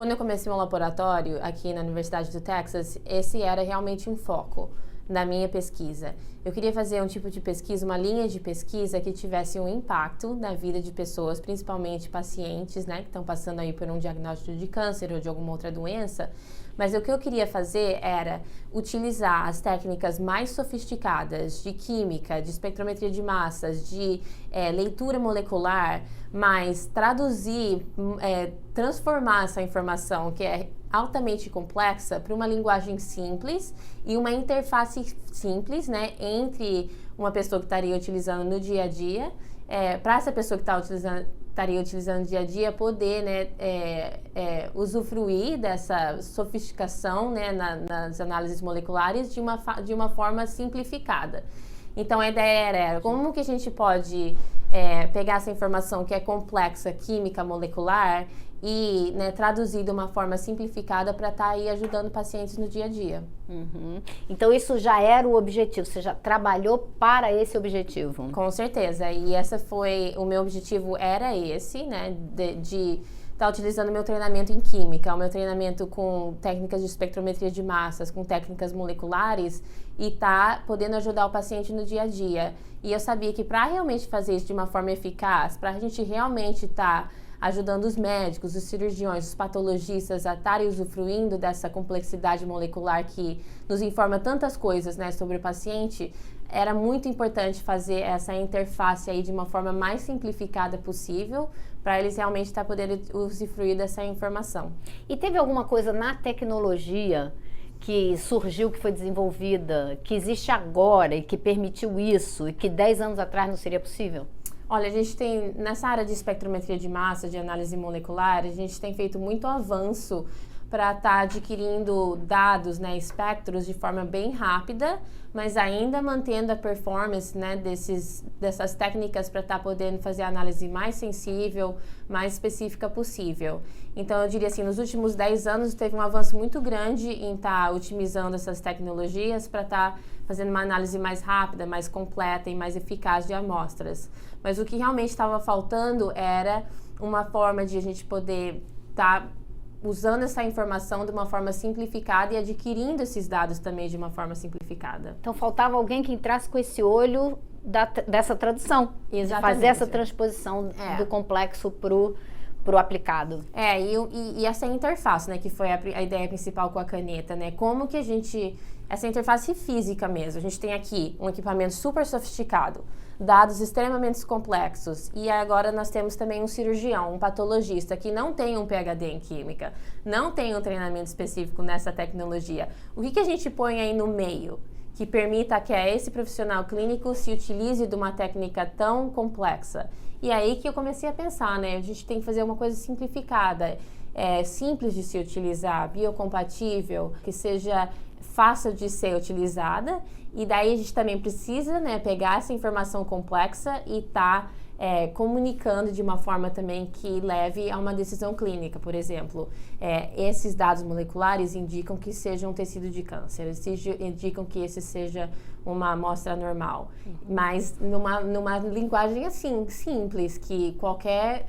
Quando eu comecei meu laboratório aqui na Universidade do Texas, esse era realmente um foco da minha pesquisa. Eu queria fazer um tipo de pesquisa, uma linha de pesquisa que tivesse um impacto na vida de pessoas, principalmente pacientes, né, que estão passando aí por um diagnóstico de câncer ou de alguma outra doença. Mas o que eu queria fazer era utilizar as técnicas mais sofisticadas de química, de espectrometria de massas, de leitura molecular, mas traduzir, transformar essa informação que é altamente complexa para uma linguagem simples e uma interface simples, né, entre uma pessoa que estaria utilizando no dia a dia, para essa pessoa que estaria utilizando no dia a dia poder, né, usufruir dessa sofisticação, né, nas análises moleculares de uma forma simplificada. Então a ideia era como que a gente pode pegar essa informação que é complexa, química, molecular, e, né, traduzir de uma forma simplificada para estar aí ajudando pacientes no dia a dia. Uhum. Então isso já era o objetivo, você já trabalhou para esse objetivo? Com certeza, e o meu objetivo era esse, né, de estar utilizando o meu treinamento em química, o meu treinamento com técnicas de espectrometria de massas, com técnicas moleculares, e estar podendo ajudar o paciente no dia a dia. E eu sabia que para realmente fazer isso de uma forma eficaz, para a gente realmente estar ajudando os médicos, os cirurgiões, os patologistas a estarem usufruindo dessa complexidade molecular que nos informa tantas coisas, né, sobre o paciente, era muito importante fazer essa interface aí de uma forma mais simplificada possível, para eles realmente estar podendo usufruir dessa informação. E teve alguma coisa na tecnologia que surgiu, que foi desenvolvida, que existe agora e que permitiu isso e que 10 anos atrás não seria possível? Olha, a gente tem, nessa área de espectrometria de massa, de análise molecular, a gente tem feito muito avanço para estar adquirindo dados, né, espectros de forma bem rápida, mas ainda mantendo a performance, né, dessas técnicas para estar podendo fazer a análise mais sensível, mais específica possível. Então, eu diria assim, nos últimos 10 anos teve um avanço muito grande em estar otimizando essas tecnologias para estar fazendo uma análise mais rápida, mais completa e mais eficaz de amostras. Mas o que realmente estava faltando era uma forma de a gente poder estar usando essa informação de uma forma simplificada e adquirindo esses dados também de uma forma simplificada. Então faltava alguém que entrasse com esse olho dessa tradução, Exatamente. De fazer essa transposição do complexo pro aplicado. E essa interface, né, que foi a ideia principal com a caneta, né, como que a gente, essa interface física mesmo, a gente tem aqui um equipamento super sofisticado, dados extremamente complexos, e agora nós temos também um cirurgião, um patologista que não tem um PhD em química, não tem um treinamento específico nessa tecnologia. O que a gente põe aí no meio que permita que esse profissional clínico se utilize de uma técnica tão complexa? E aí que eu comecei a pensar, né, a gente tem que fazer uma coisa simplificada, simples de se utilizar, biocompatível, que seja fácil de ser utilizada, e daí a gente também precisa, né, pegar essa informação complexa e estar comunicando de uma forma também que leve a uma decisão clínica. Por exemplo, esses dados moleculares indicam que seja um tecido de câncer, indicam que esse seja uma amostra normal, mas numa linguagem assim, simples, que qualquer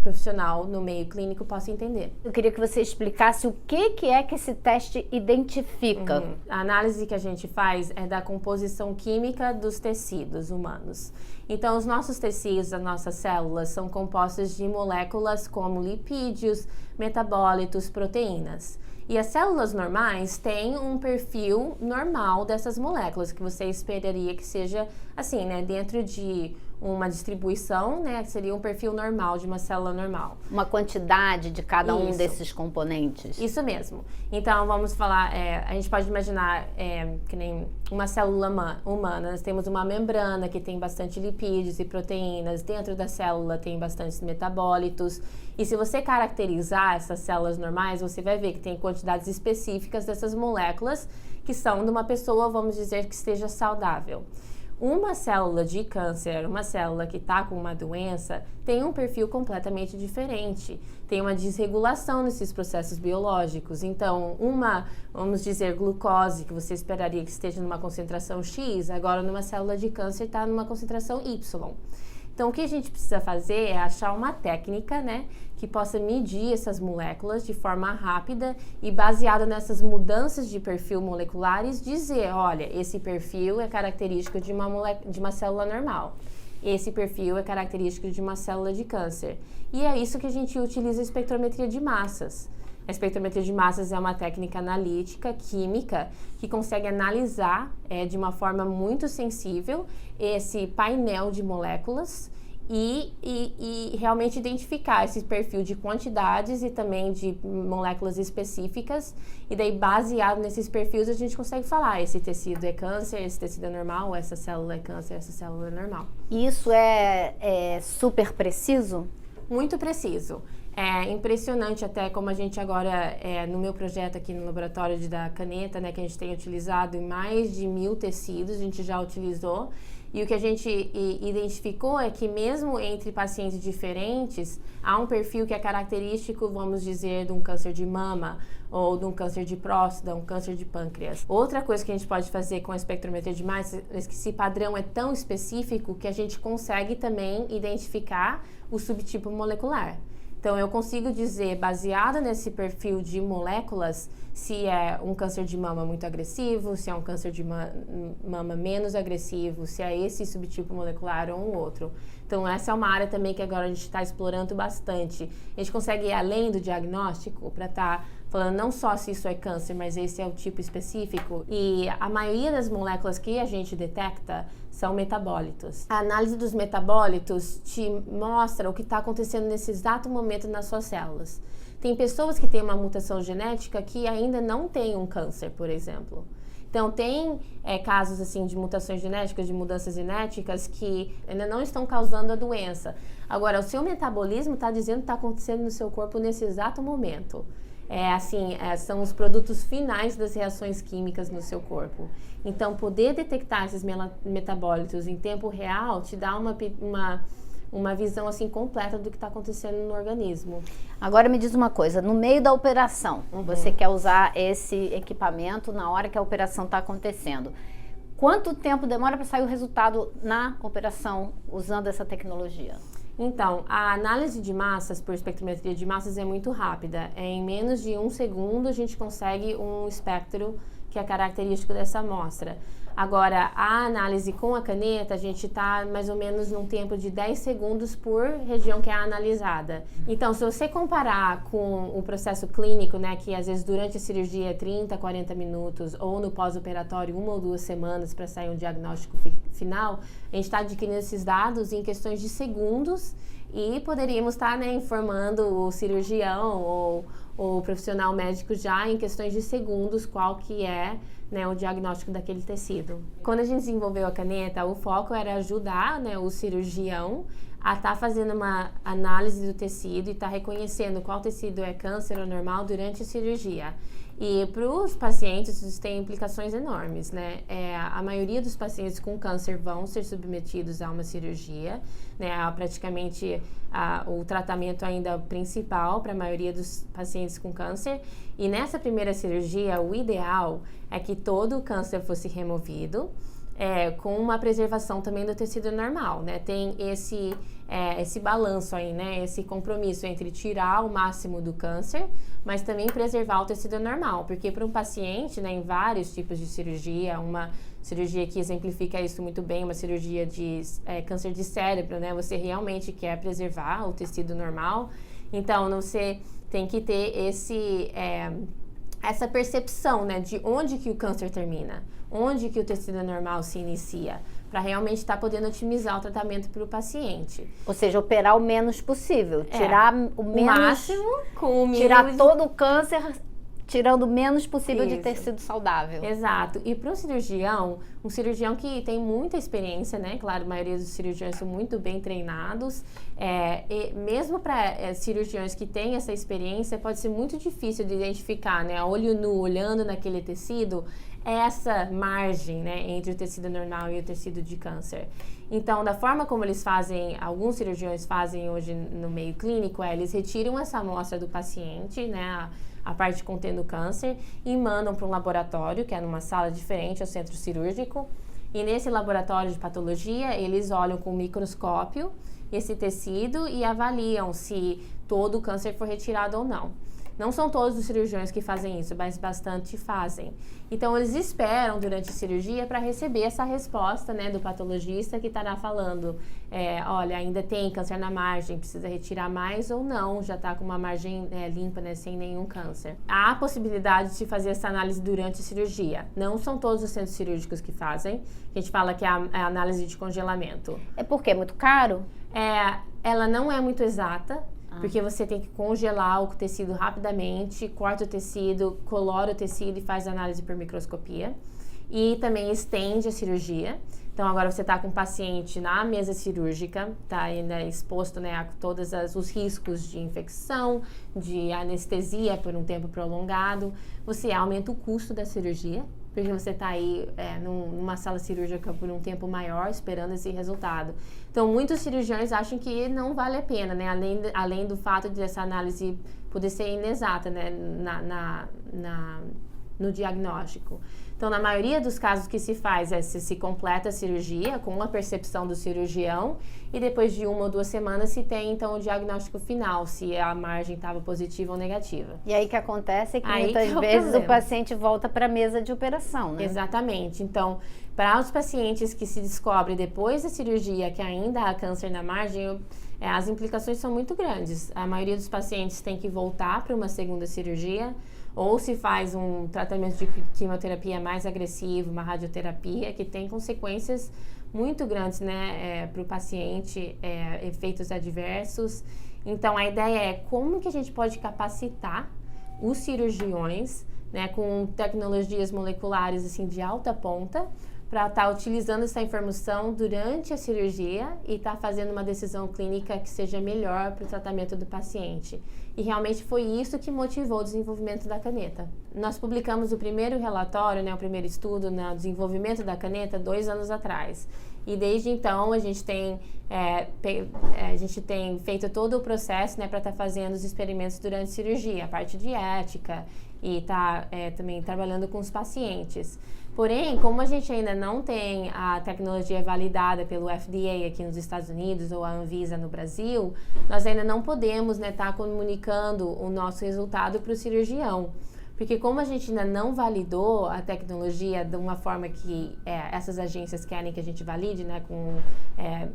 profissional no meio clínico possa entender. Eu queria que você explicasse o que é que esse teste identifica. A análise que a gente faz é da composição química dos tecidos humanos. Então, os nossos tecidos, as nossas células, são compostas de moléculas como lipídios, metabólitos, proteínas. E as células normais têm um perfil normal dessas moléculas, que você esperaria que seja assim, né, dentro de uma distribuição, né, que seria um perfil normal de uma célula normal. Uma quantidade de cada um desses componentes. Isso mesmo. Então, vamos falar, a gente pode imaginar que nem uma célula humana. Nós temos uma membrana que tem bastante lipídios e proteínas. Dentro da célula tem bastantes metabólitos. E se você caracterizar essas células normais, você vai ver que tem quantidades específicas dessas moléculas que são de uma pessoa, vamos dizer, que esteja saudável. Uma célula de câncer, uma célula que está com uma doença, tem um perfil completamente diferente. Tem uma desregulação nesses processos biológicos. Então, vamos dizer, glucose, que você esperaria que esteja numa concentração X, agora numa célula de câncer está numa concentração Y. Então, o que a gente precisa fazer é achar uma técnica, né, que possa medir essas moléculas de forma rápida e, baseada nessas mudanças de perfil moleculares, dizer, olha, esse perfil é característico de uma célula normal. Esse perfil é característico de uma célula de câncer. E é isso que a gente utiliza a espectrometria de massas. A espectrometria de massas é uma técnica analítica, química, que consegue analisar de uma forma muito sensível esse painel de moléculas e realmente identificar esse perfil de quantidades e também de moléculas específicas. E daí, baseado nesses perfis, a gente consegue falar, esse tecido é câncer, esse tecido é normal, essa célula é câncer, essa célula é normal. E isso é super preciso? Muito preciso. É impressionante até como a gente agora, no meu projeto aqui no laboratório da caneta, né, que a gente tem utilizado em mais de 1000 tecidos, a gente já utilizou. E o que a gente identificou é que mesmo entre pacientes diferentes, há um perfil que é característico, vamos dizer, de um câncer de mama, ou de um câncer de próstata, um câncer de pâncreas. Outra coisa que a gente pode fazer com a espectrometria de massas é que esse padrão é tão específico que a gente consegue também identificar o subtipo molecular. Então, eu consigo dizer, baseado nesse perfil de moléculas, se é um câncer de mama muito agressivo, se é um câncer de mama menos agressivo, se é esse subtipo molecular ou um outro. Então, essa é uma área também que agora a gente está explorando bastante. A gente consegue ir além do diagnóstico para estar falando não só se isso é câncer, mas esse é o tipo específico. E a maioria das moléculas que a gente detecta são metabólitos. A análise dos metabólitos te mostra o que está acontecendo nesse exato momento nas suas células. Tem pessoas que têm uma mutação genética que ainda não têm um câncer, por exemplo. Então, tem casos assim de mutações genéticas, de mudanças genéticas que ainda não estão causando a doença. Agora, o seu metabolismo está dizendo que está acontecendo no seu corpo nesse exato momento. São os produtos finais das reações químicas no seu corpo. Então, poder detectar esses metabólitos em tempo real te dá uma visão assim completa do que está acontecendo no organismo. Agora me diz uma coisa, no meio da operação, você quer usar esse equipamento na hora que a operação está acontecendo. Quanto tempo demora para sair o resultado na operação usando essa tecnologia? Então, a análise de massas por espectrometria de massas é muito rápida. Em menos de 1 segundo a gente consegue um espectro que é característico dessa amostra. Agora, a análise com a caneta, a gente está mais ou menos num tempo de 10 segundos por região que é analisada. Então, se você comparar com o processo clínico, né, que às vezes durante a cirurgia é 30, 40 minutos, ou no pós-operatório 1 ou 2 semanas para sair um diagnóstico final, a gente está adquirindo esses dados em questões de segundos e poderíamos estar, né, informando o cirurgião ou o profissional médico já em questões de segundos qual que é, né, o diagnóstico daquele tecido. Quando a gente desenvolveu a caneta, o foco era ajudar, né, o cirurgião a estar fazendo uma análise do tecido e estar reconhecendo qual tecido é câncer ou normal durante a cirurgia. E para os pacientes isso tem implicações enormes, né? A maioria dos pacientes com câncer vão ser submetidos a uma cirurgia, né? Praticamente o tratamento ainda principal para a maioria dos pacientes com câncer. E nessa primeira cirurgia, o ideal é que todo o câncer fosse removido, com uma preservação também do tecido normal, né? Tem esse balanço aí, né? Esse compromisso entre tirar o máximo do câncer, mas também preservar o tecido normal, porque para um paciente, né, em vários tipos de cirurgia, uma cirurgia que exemplifica isso muito bem, uma cirurgia de câncer de cérebro, né? Você realmente quer preservar o tecido normal, então você tem que ter essa percepção, né, de onde que o câncer termina, onde que o tecido normal se inicia, para realmente estar podendo otimizar o tratamento para o paciente. Ou seja, operar o menos possível, tirar o máximo, com o mínimo, tirar todo o câncer, tirando o menos possível de Isso. tecido saudável. Exato. E para o cirurgião, um cirurgião que tem muita experiência, né? Claro, a maioria dos cirurgiões são muito bem treinados. E mesmo para cirurgiões que têm essa experiência, pode ser muito difícil de identificar, né? A olho nu, olhando naquele tecido, essa margem, né, entre o tecido normal e o tecido de câncer. Então, da forma como eles fazem, alguns cirurgiões fazem hoje no meio clínico, eles retiram essa amostra do paciente, né, a parte contendo câncer, e mandam para um laboratório, que é numa sala diferente ao centro cirúrgico, E nesse laboratório de patologia, eles olham com microscópio esse tecido e avaliam se todo o câncer foi retirado ou não. Não são todos os cirurgiões que fazem isso, mas bastante fazem. Então, eles esperam durante a cirurgia para receber essa resposta, né, do patologista que estará falando, olha, ainda tem câncer na margem, precisa retirar mais ou não, já está com uma margem limpa, né, sem nenhum câncer. Há a possibilidade de se fazer essa análise durante a cirurgia. Não são todos os centros cirúrgicos que fazem. A gente fala que é a análise de congelamento. É porque é muito caro? Ela não é muito exata. Porque você tem que congelar o tecido rapidamente, corta o tecido, colora o tecido e faz a análise por microscopia. E também estende a cirurgia. Então, agora você está com o paciente na mesa cirúrgica, está ainda exposto, né, a todos os riscos de infecção, de anestesia por um tempo prolongado. Você aumenta o custo da cirurgia, porque você está aí numa sala cirúrgica por um tempo maior, esperando esse resultado. Então, muitos cirurgiões acham que não vale a pena, né? Além do fato de essa análise poder ser inexata, né? No diagnóstico. Então, na maioria dos casos que se faz se completa a cirurgia com a percepção do cirurgião e depois de 1 ou 2 semanas se tem, então, o diagnóstico final, se a margem estava positiva ou negativa. E aí o que acontece é que muitas vezes o paciente volta para a mesa de operação, né? Exatamente. Então, para os pacientes que se descobrem depois da cirurgia que ainda há câncer na margem, as implicações são muito grandes. A maioria dos pacientes tem que voltar para uma segunda cirurgia, ou se faz um tratamento de quimioterapia mais agressivo, uma radioterapia, que tem consequências muito grandes, né, para o paciente, efeitos adversos. Então, a ideia é como que a gente pode capacitar os cirurgiões, né, com tecnologias moleculares assim, de alta ponta, para estar utilizando essa informação durante a cirurgia e estar fazendo uma decisão clínica que seja melhor para o tratamento do paciente. E realmente foi isso que motivou o desenvolvimento da caneta. Nós publicamos o primeiro relatório, né, o primeiro estudo no desenvolvimento da caneta 2 anos atrás. E desde então a gente tem feito todo o processo, né, para estar fazendo os experimentos durante a cirurgia, a parte de ética e tá também trabalhando com os pacientes. Porém, como a gente ainda não tem a tecnologia validada pelo FDA aqui nos Estados Unidos ou a Anvisa no Brasil, nós ainda não podemos, né, estar comunicando o nosso resultado para o cirurgião. Porque como a gente ainda não validou a tecnologia de uma forma que essas agências querem que a gente valide, né, com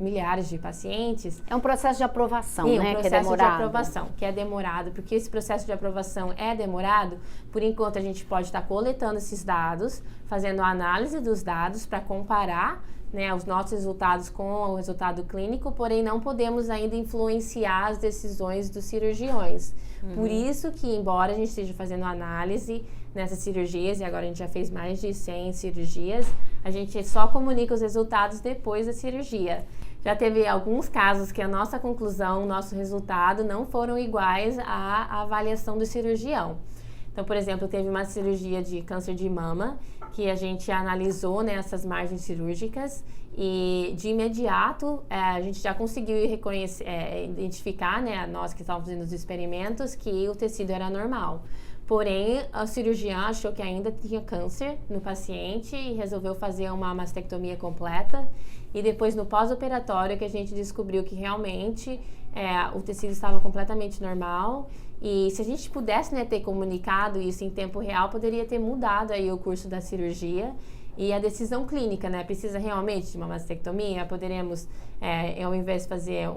milhares de pacientes. É um processo de aprovação, né, um processo que é demorado. de aprovação, que é demorado. Porque esse processo de aprovação é demorado, por enquanto a gente pode estar coletando esses dados, fazendo a análise dos dados para comparar, né, os nossos resultados com o resultado clínico, porém não podemos ainda influenciar as decisões dos cirurgiões. Por isso que, embora a gente esteja fazendo análise nessas cirurgias, e agora a gente já fez mais de 100 cirurgias, a gente só comunica os resultados depois da cirurgia. Já teve alguns casos que a nossa conclusão, o nosso resultado não foram iguais à avaliação do cirurgião. Então, por exemplo, teve uma cirurgia de câncer de mama que a gente analisou, né, essas margens cirúrgicas e de imediato a gente já conseguiu identificar, né, nós que estávamos fazendo os experimentos, que o tecido era normal. Porém, a cirurgiã achou que ainda tinha câncer no paciente e resolveu fazer uma mastectomia completa. E depois, no pós-operatório, que a gente descobriu que realmente o tecido estava completamente normal. E se a gente pudesse, né, ter comunicado isso em tempo real, poderia ter mudado aí o curso da cirurgia. E a decisão clínica, né? Precisa realmente de uma mastectomia? Poderemos, ao invés de fazer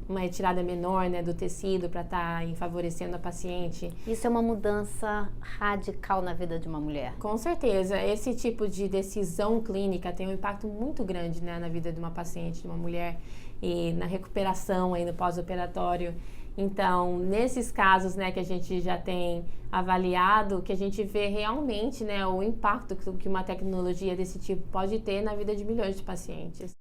uma retirada menor, né, do tecido para estar favorecendo a paciente. Isso é uma mudança radical na vida de uma mulher. Com certeza. Esse tipo de decisão clínica tem um impacto muito grande, né, na vida de uma paciente, de uma mulher, e na recuperação aí no pós-operatório. Então, nesses casos, né, que a gente já tem avaliado, que a gente vê realmente, né, o impacto que uma tecnologia desse tipo pode ter na vida de milhões de pacientes.